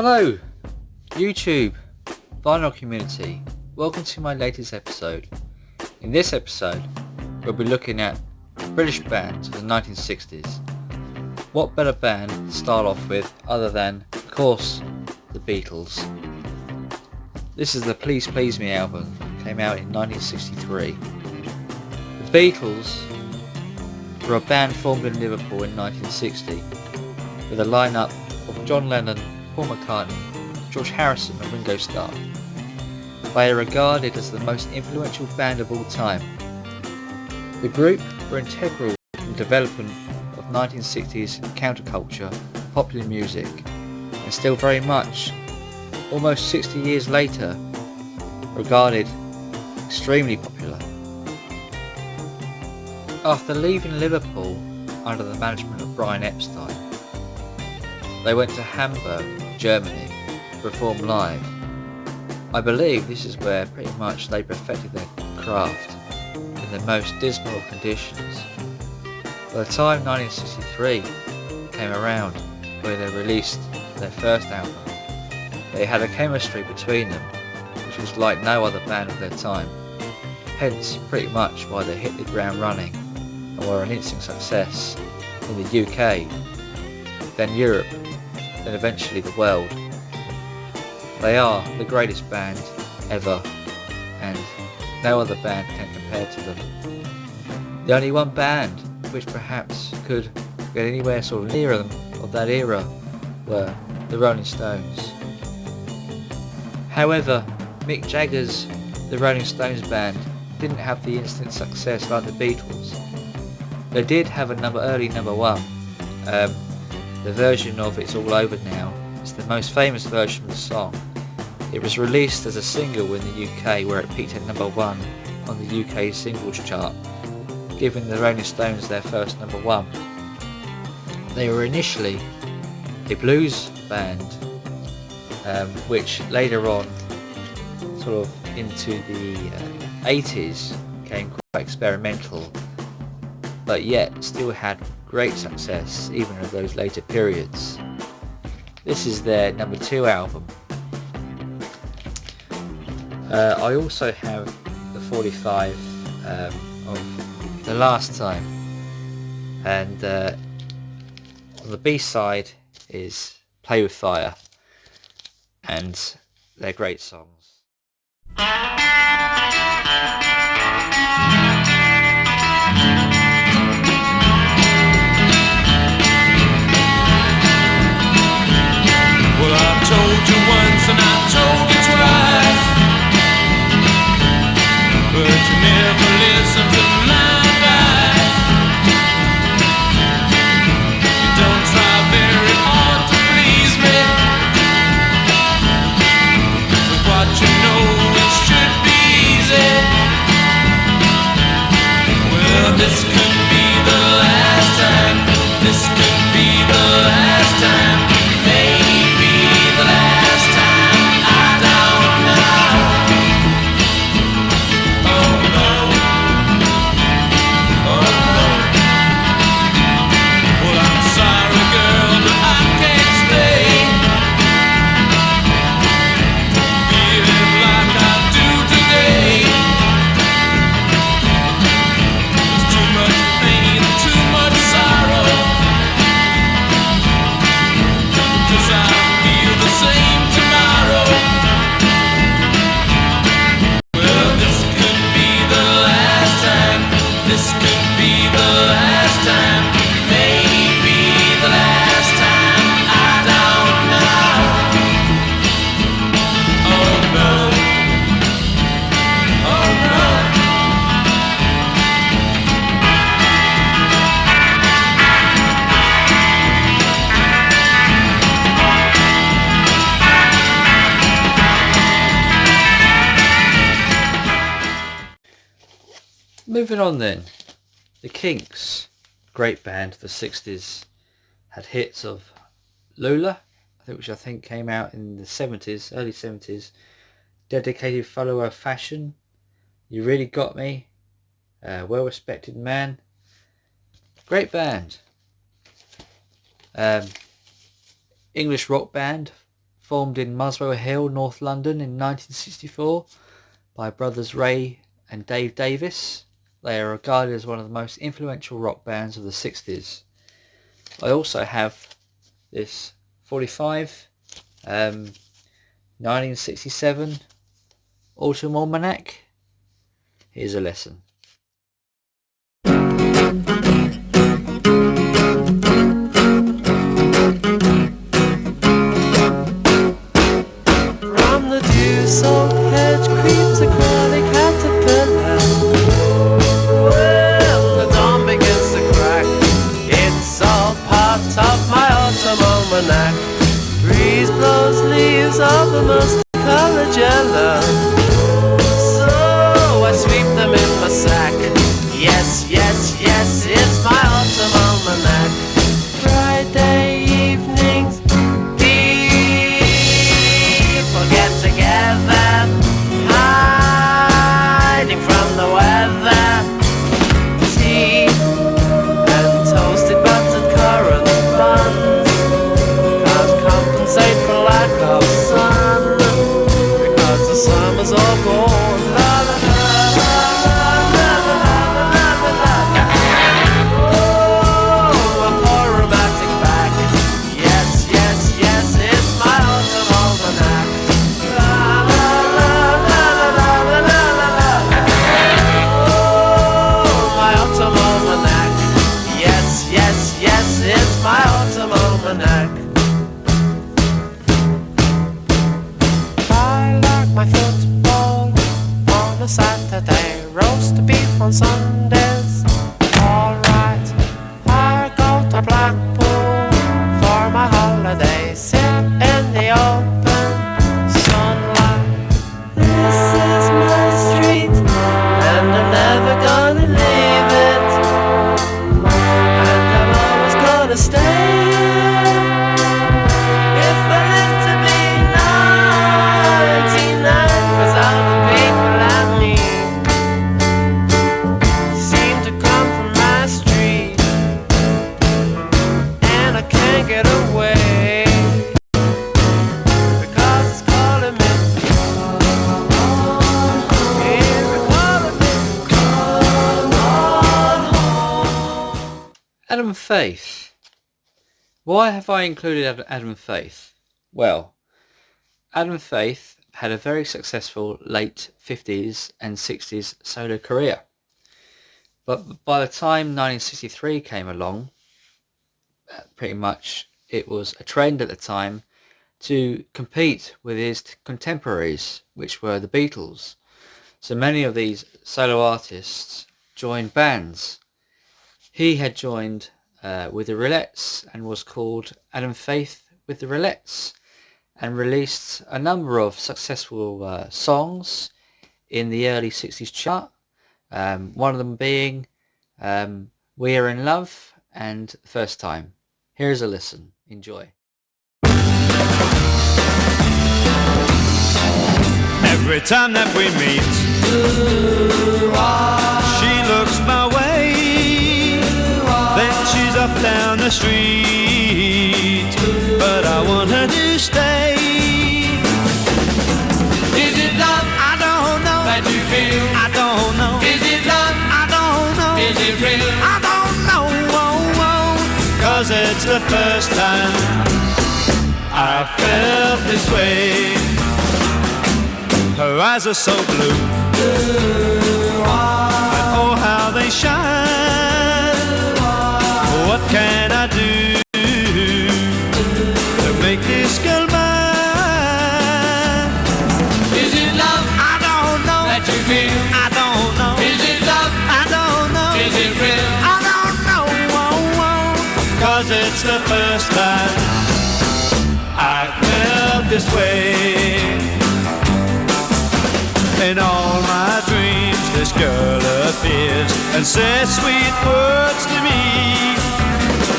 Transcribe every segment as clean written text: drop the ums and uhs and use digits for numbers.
Hello, YouTube, vinyl community. Welcome to my latest episode. In this episode, we'll be looking at British bands of the 1960s. What better band to start off with other than, of course, the Beatles. This is the Please Please Me album, came out in 1963. The Beatles were a band formed in Liverpool in 1960 with a lineup of John Lennon, Paul McCartney, George Harrison and Ringo Starr. They are regarded as the most influential band of all time. The group were integral in the development of 1960s counterculture and popular music, and still very much, almost 60 years later, regarded extremely popular. After leaving Liverpool under the management of Brian Epstein, they went to Hamburg, Germany, to perform live. I believe this is where pretty much they perfected their craft in the most dismal of conditions. By the time 1963 came around, where they released their first album, they had a chemistry between them which was like no other band of their time, hence pretty much why they hit the ground running and were an instant success in the UK, then Europe, then eventually the world. They are the greatest band ever, and no other band can compare to them. The only one band which perhaps could get anywhere sort of near them of that era were the Rolling Stones. However, Mick Jagger's The Rolling Stones band didn't have the instant success like the Beatles. They did have a early number one. The version of It's All Over Now is the most famous version of the song. It was released as a single in the UK, where it peaked at number one on the UK singles chart, giving the Rolling Stones their first number one. They were initially a blues band, which later on, sort of into the 80s, became quite experimental, but yet still had great success even in those later periods. This is their number 2 album. I also have the 45 of The Last Time, and on the B-side is Play With Fire, and they're great songs. Well, I told you once and I told you twice, but you never listen to my advice. You don't try very hard to please me with what you know it should be easy. Well, this could be the last time. This could be the last time. Maybe the last time. I don't know. Oh no. Oh no. Well, I'm sorry, girl, but I can't stay feeling like I do today. There's too much pain, too much sorrow, 'cause I feel the same tomorrow. Well, this could be the last time. This could be the last time. Maybe the last time. I don't know. Oh no. Oh no. Moving on then, the Kinks, great band of the 60s, had hits of Lola, which I think came out in the 70s, early 70s, Dedicated Follower of Fashion, You Really Got Me, Well Respected Man. Great band. English rock band formed in Muswell Hill, North London in 1964 by brothers Ray and Dave Davis. They are regarded as one of the most influential rock bands of the 60s. I also have this 45 1967 Autumn Almanac. Here's a lesson. From the dew-soaked hedge creeps a curly caterpillar. When the dawn begins to crack, it's all part of my autumn almanac. Breeze blows leaves of the mustard-colored yellow, so I sweep them in my sack. Yes, yes, yes, it's my autumn almanac. Friday evenings, people get together, hiding from the weather. Tea and toasted buttered currant buns can't compensate for lack of sun, because the summer's all gone. La la la la la la la la la. Oh, a poor romantic back. Yes, yes, yes, it's my autumn almanac. La la la la la la la la la. Oh, my autumn almanac. Yes, yes, yes, it's my autumn almanac. I like my football on a Saturday, roast beef on Sundays. Alright, I go to Blackpool for my holiday, sit in the open sunlight. This is my street, and I'm never gonna leave it, and I'm always gonna stay. If I live to be 99, 'cause all the people I meet seem to come from my street, and I can't get away, because it's calling me. It's calling me. Come on home. Adam Faith. Why have I included Adam Faith? Well, Adam Faith had a very successful late 50s and 60s solo career. But by the time 1963 came along, pretty much it was a trend at the time to compete with his contemporaries, which were the Beatles. So many of these solo artists joined bands. He had joined with the Rillettes and was called Adam Faith with the Rillettes, and released a number of successful songs in the early 60s chart, one of them being We Are In Love and First Time. Here's a listen. Enjoy. Every time that we meet, she looks my way, then she's up down the street, but I want her to stay. Is it love I don't know that you feel? I don't know Is it love? I don't know Is it real? I don't know, cause it's the first time I felt this way. Her eyes are so blue, and oh how they shine. What can I do to make this girl mine? Is it love I don't know that you feel? I don't know Is it love? I don't know Is it real? I don't know, cause it's the first time I felt this way. In all my dreams this girl appears and says sweet words to me.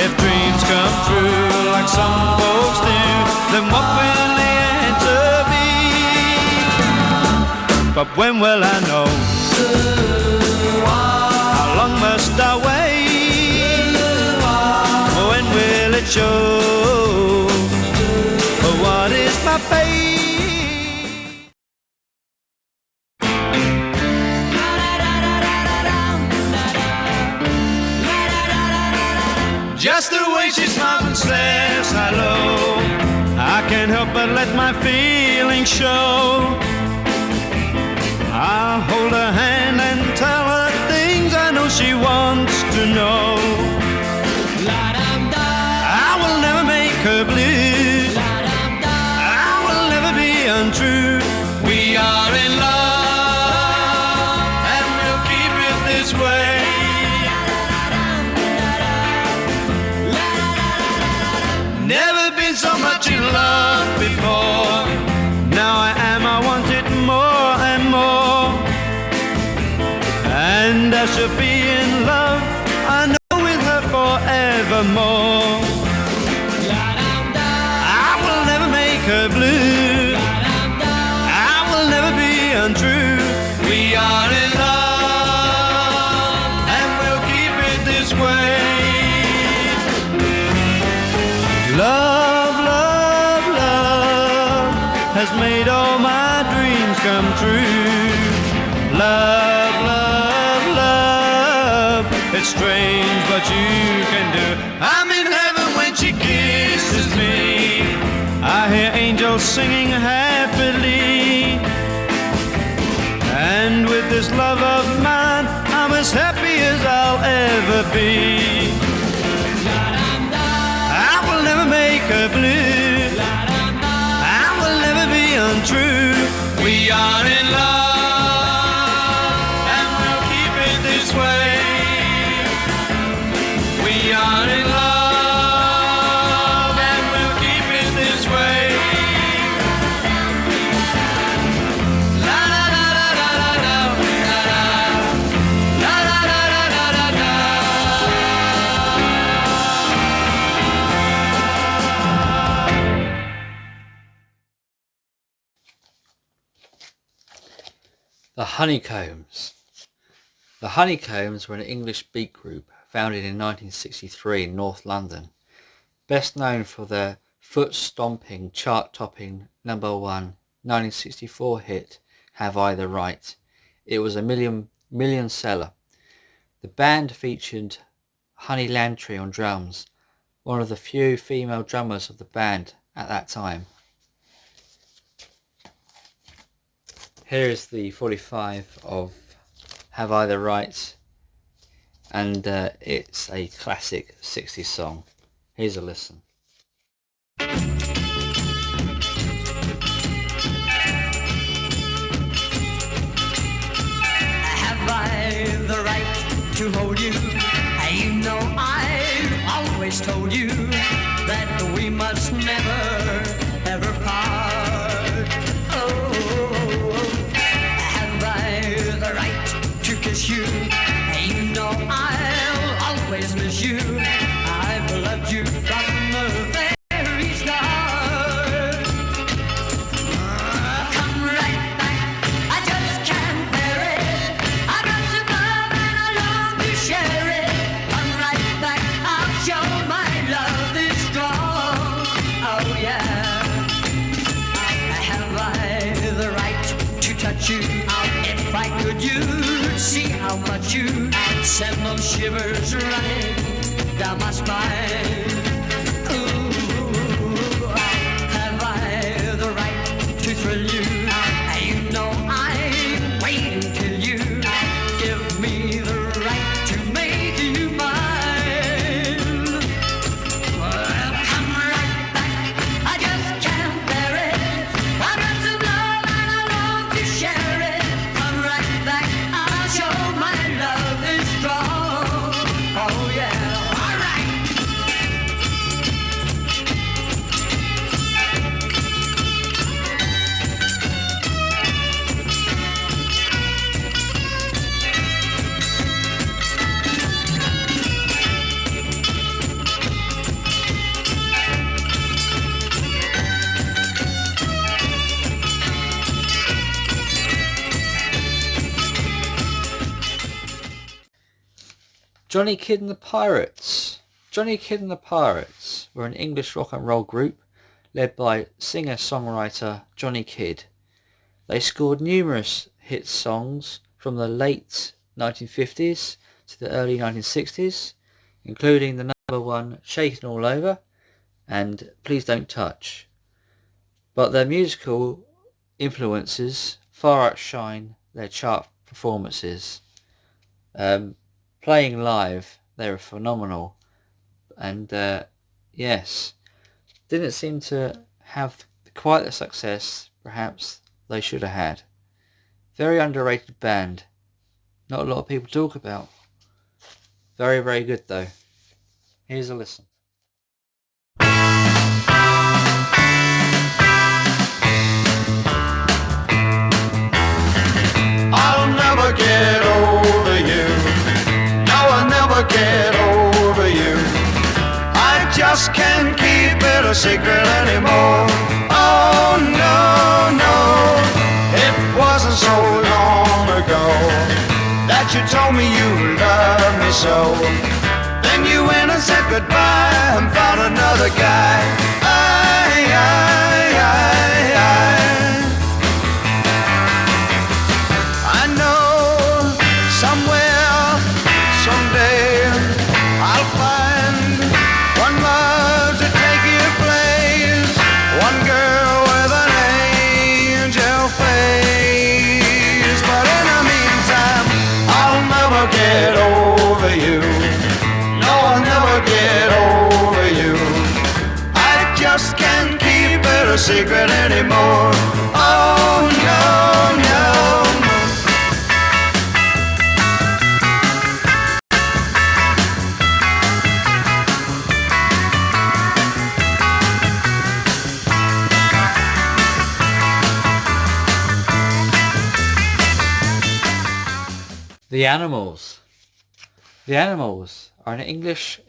If dreams come true like some folks do, then what will the answer be? But when will I know? How long must I wait? When will it show? What is my my face. Just the way she smiles and says hello, I can't help but let my feelings show. I'll hold her hand and tell her things I know she wants to know. I will never make her blue, I will never be untrue. We are in love and we'll keep it this way. Never been so much in love before. Now I want it more and more. And I shall be in love, I know, with her forevermore. I will never make her blue, I will never be untrue. We are in love and we'll keep it this way. Love, love, love has made all my dreams come true. Love, love, love, it's strange but you can do. I'm in heaven when she kisses me, I hear angels singing happily. And with this love of mine, I'm as happy as I'll ever be. I will never make her blue, I will never be untrue. We are in love and we'll keep it this way. We are in love and we'll keep it this way. La la la la la la la la la la la la la. The Honeycombs. The Honeycombs were an English beat group founded in 1963 in North London, best known for their foot-stomping, chart-topping #1 1964 hit Have I the Right. It was a million seller. The band featured Honey Lantry on drums, one of the few female drummers of the band at that time. Here is the 45 of Have I the Right, and it's a classic 60s song. Here's a listen. Have I the right to hold you? You know I've always told you that we must never, ever part. Oh, have I the right to kiss you? You know I'll always miss you. I've loved you from the very start. Come right back, I just can't bear it. I got some love and I long to share it. Come right back, I'll show my love is strong. Oh yeah. Have I the right to touch you? If I could, you'd see how much you send those shivers running down my spine. Ooh, have I the right to thrill you? You know I'm waiting till you give me the right to make you mine. Well, come right back, I just can't bear it. I got some love and I long to share it. Come right back, I'll show my love is strong. Oh yeah, all right. Johnny Kidd and the Pirates. Johnny Kidd and the Pirates were an English rock and roll group led by singer-songwriter Johnny Kidd. They scored numerous hit songs from the late 1950s to the early 1960s, including the number one Shakin' All Over and Please Don't Touch. But their musical influences far outshine their chart performances. Playing live, they were phenomenal, and yes, didn't seem to have quite the success perhaps they should have had. Very underrated band, not a lot of people talk about. Very, very good though. Here's a listen. I'll never get over you. No, I'll never get over you. I just can't keep it a secret anymore. Oh no, no. It wasn't so long ago that you told me you loved me so. Then you went and said goodbye and found another guy. I know somewhere, someday, I'll find one love to take your place, one girl with an angel face. But in the meantime, I'll never get over you. No, I'll never get over you. I just can't keep it a secret anymore. Oh no, no. The Animals. The Animals are an English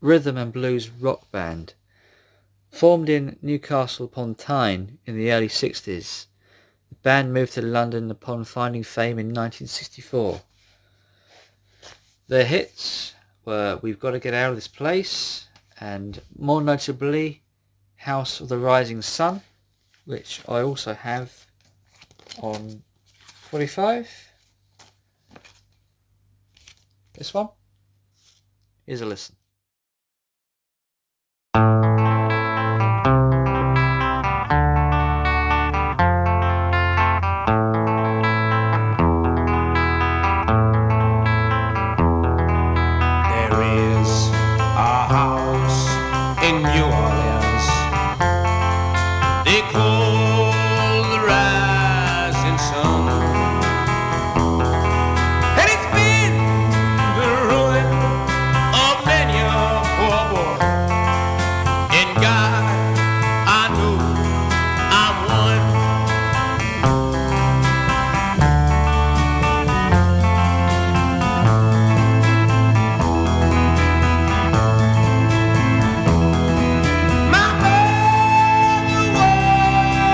rhythm and blues rock band formed in Newcastle upon Tyne in the early 60s. The band moved to London upon finding fame in 1964. Their hits were We've Got to Get Out of This Place and more notably House of the Rising Sun, which I also have on 45. This one. Here's a listen. There is a house in New Orleans they call the Rising Sun, and it's been the ruin of many a poor boy. And God, I know I'm one. My mother was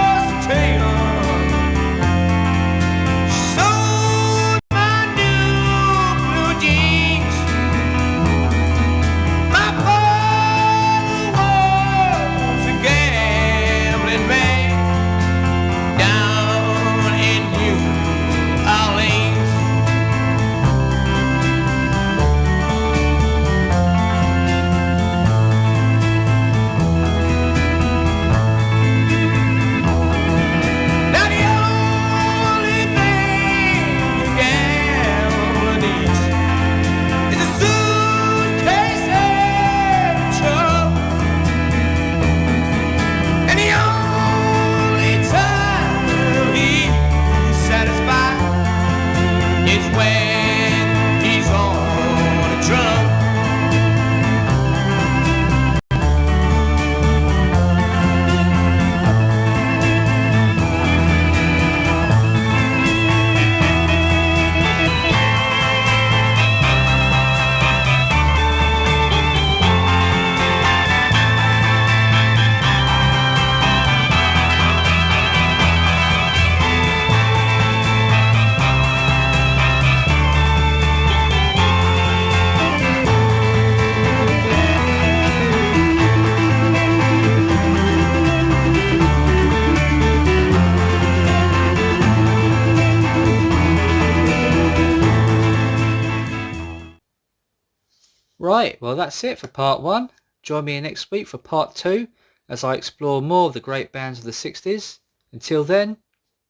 Right, well that's it for part 1. Join me next week for part 2 as I explore more of the great bands of the 60s. Until then,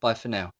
bye for now.